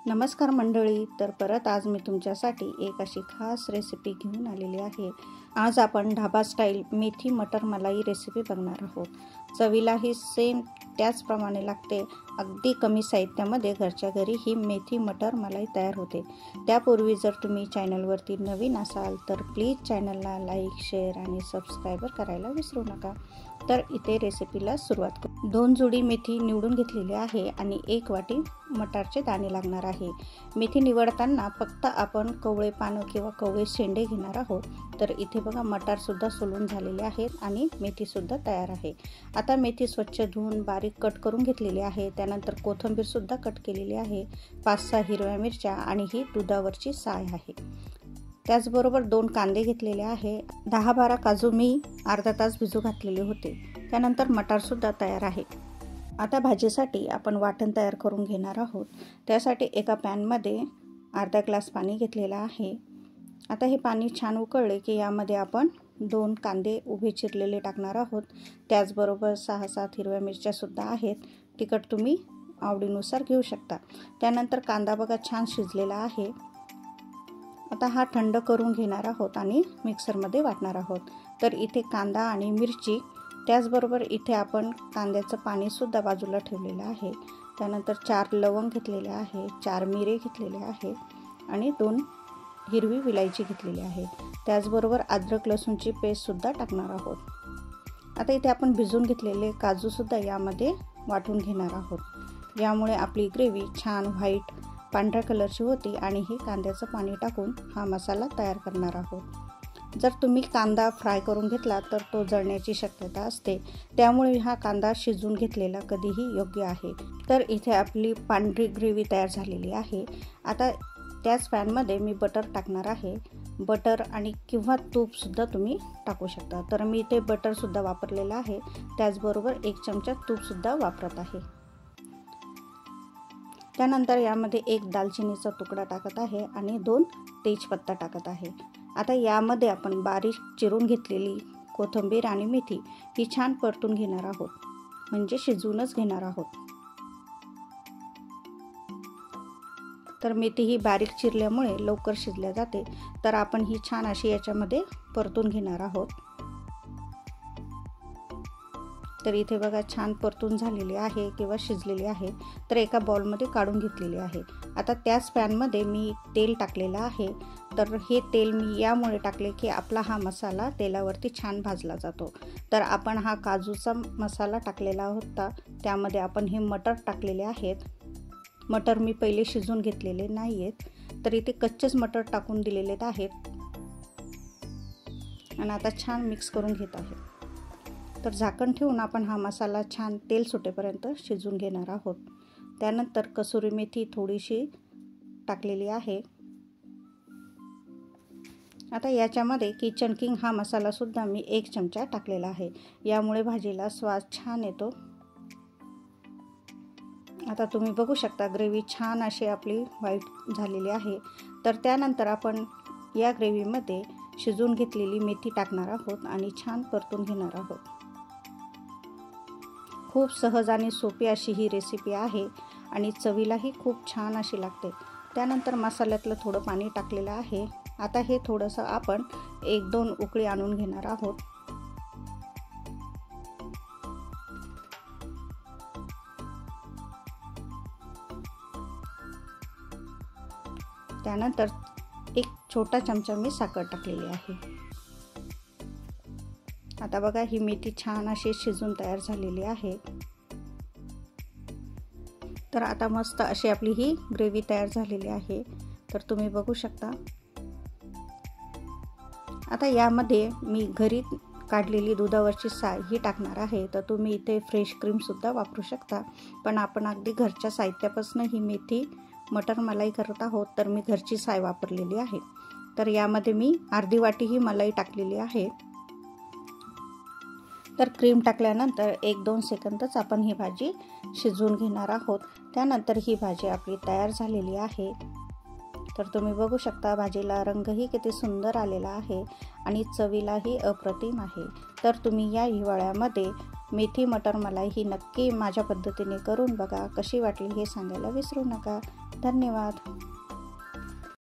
नमस्कार मंडळी, तर परत आज मी तुमच्यासाठी एक अशी खास रेसिपी घेऊन आलेली आहे। आज आपण ढाबा स्टाईल मेथी मटर मलाई रेसिपी बघणार आहोत। चवीलाही सेम त्याचप्रमाणे लागते। अगदी कमी साहित्यामध्ये घरच्या घरी ही मेथी मटर मलाई तयार होते। त्यापूर्वी जर तुम्ही चॅनलवरती नवीन असाल तर प्लीज चॅनलला लाईक, शेअर आणि सबस्क्राइबर करायला विसरू नका। तर इथे रेसिपीला सुरुवात करू। 2 जुडी मेथी निवडून घेतलेली आहे आणि 1 वाटी मटारचे दाणे लागणार आहे। मेथी निवडताना फक्त आपण कवळे पानं किंवा कवळे शेंडे घेणार आहोत। तर इथे बघा मटार सुद्धा सोलून झालेले आहेत आणि मेथी सुद्धा तयार आहे। आता मेथी स्वच्छ धुवून बारीक कट करून घेतलेली आहे। त्यानंतर कोथिंबीर सुद्धा कट केलेली आहे। 5-6 हिरव्या मिरच्या आणि ही दुधावरची साय आहे। त्याचबरोबर 2 कांदे घेतलेले आहे। 10-12 काजू मी अर्धा तास भिजू घातलेले होते। त्यानंतर मटार सुद्धा तयार आहे। आता भाजीसाठी आपण वाटण तयार करून घेणार आहोत। त्यासाठी एका पॅनमध्ये अर्धा ग्लास पाणी घेतलेलं आहे। आता हे पाणी छान उकळले की यामध्ये आपण 2 कांदे उभे चिरलेले टाकणार आहोत। त्याचबरोबर 6-7 हिरव्या मिरच्या सुद्धा आहेत। तिखट तुम्ही आवडीनुसार घेऊ शकता। त्यानंतर कांदा बघा छान शिजलेला आहे। आता हा थंड करून घेणार आहोत आणि मिक्सरमध्ये वाटणार आहोत। तर इथे कांदा आणि मिरची, त्याचबरोबर इथे आपण कांद्याचं पाणी सुद्धा बाजूला ठेवलेलं आहे। त्यानंतर 4 लवंग घेतलेले आहे, 4 मिरे घेतलेले आहे आणि 2 हिरवी विलायची घेतलेली आहे। त्याचबरोबर अद्रक लसूणची पेस्ट सुद्धा टाकणार आहोत। आता इथे आपण भिजवून घेतलेले काजू सुद्धा यामध्ये वाटून घेणार आहोत। यामुळे आपली ग्रेव्ही छान व्हाईट पांढऱ्या कलरची होती आणि ही कांद्याचं पाणी टाकून हा मसाला तयार करणार आहोत। जर तुम्ही कांदा फ्राय करून घेतला तर तो जळण्याची शक्यता असते। त्यामुळे हा कांदा शिजवून घेतलेला कधीही योग्य आहे। तर इथे आपली पांढरी ग्रेव्ही तयार झालेली आहे। आता त्याच पॅनमध्ये मी बटर टाकणार आहे। बटर आणि किंवा तूप सुद्धा तुम्ही टाकू शकता। तर मी इथे बटर सुद्धा वापरलेलं आहे। त्याचबरोबर 1 चमचा तूप सुद्धा वापरत आहे। त्यानंतर यामध्ये 1 दालचिनीचा तुकडा टाकत आहे आणि 2 तेजपत्ता टाकत आहे। आता यामध्ये आपण बारीक चिरून घेतलेली कोथिंबीर आणि मेथी ही छान परतून घेणार आहोत, म्हणजे शिजवूनच घेणार आहोत। तर मेथी ही बारीक चिरल्यामुळे लवकर शिजल्या जाते। तर आपण ही छान अशी याच्यामध्ये परतून घेणार आहोत। तर इथे बघा छान परतून झालेली आहे किंवा शिजलेली आहे। तर एका बाउलमध्ये काढून घेतलेली आहे। आता त्याच पॅनमध्ये मी तेल टाकलेलं आहे। तर हे तेल मी यामुळे टाकले की आपला हा मसाला तेलावरती छान भाजला जातो। तर आपण हा काजूचा मसाला टाकलेला होता, त्यामध्ये आपण हे मटर टाकलेले आहेत। मटर मी पहिले शिजवून घेतलेले नाही आहेत। तर इथे कच्चेच मटर टाकून दिलेले आहेत आणि आता छान मिक्स करून घेत आहे। तर झाकण ठेवून आपण हा मसाला छान तेल सुटेपर्यंत शिजवून घेणार आहोत। त्यानंतर कसुरी मेथी थोडीशी टाकलेली आहे। आता याच्यामध्ये किचन किंग हा मसाला सुद्धा मी 1 चमचा टाकलेला आहे। यामुळे भाजीला स्वाद छान येतो। आता तुम्ही बघू शकता ग्रेव्ही छान अशी आपली व्हाईट झालेली आहे। तर त्यानंतर आपण या ग्रेव्हीमध्ये शिजवून घेतलेली मेथी टाकणार आहोत आणि छान परतून घेणार आहोत। खूप सहज आणि सोपी अशी ही रेसिपी आहे आणि चवीलाही खूप छान अशी लागते। त्यानंतर मसाल्यातलं थोडं पाणी टाकलेलं आहे। आता हे थोडंसं आपण 1-2 उकळी आणून घेणार आहोत। त्यानंतर 1 छोटा चमचा मी साखर टाकलेली आहे। आता बघा ही मेथी छान अशी शिजून तयार झालेली आहे। तर आता मस्त अशी आपली ही ग्रेव्ही तयार झालेली आहे। तर तुम्ही बघू शकता। आता यामध्ये मी घरी काढलेली दुधावरची साय ही टाकणार आहे। तर तुम्ही इथे फ्रेश क्रीम सुद्धा वापरू शकता, पण आपण अगदी घरच्या साहित्यापासून ही मेथी मटर मलाई करत आहोत। तर मी घरची साय वापरलेली आहे। तर यामध्ये मी अर्धी वाटी ही मलाई टाकलेली आहे। तर क्रीम टाकल्यानंतर 1-2 सेकंदच आपण ही भाजी शिजवून घेणार आहोत। त्यानंतर ही भाजी आपली तयार झालेली आहे। तर तुम्ही बघू शकता भाजीला रंगही किती सुंदर आलेला आहे आणि चवीलाही अप्रतिम आहे। तर तुम्ही या हिवाळ्यामध्ये मेथी मटर मलाई ही नक्की माझ्या पद्धतीने करून बघा. कशी वाटली हे सांगायला विसरू नका. धन्यवाद.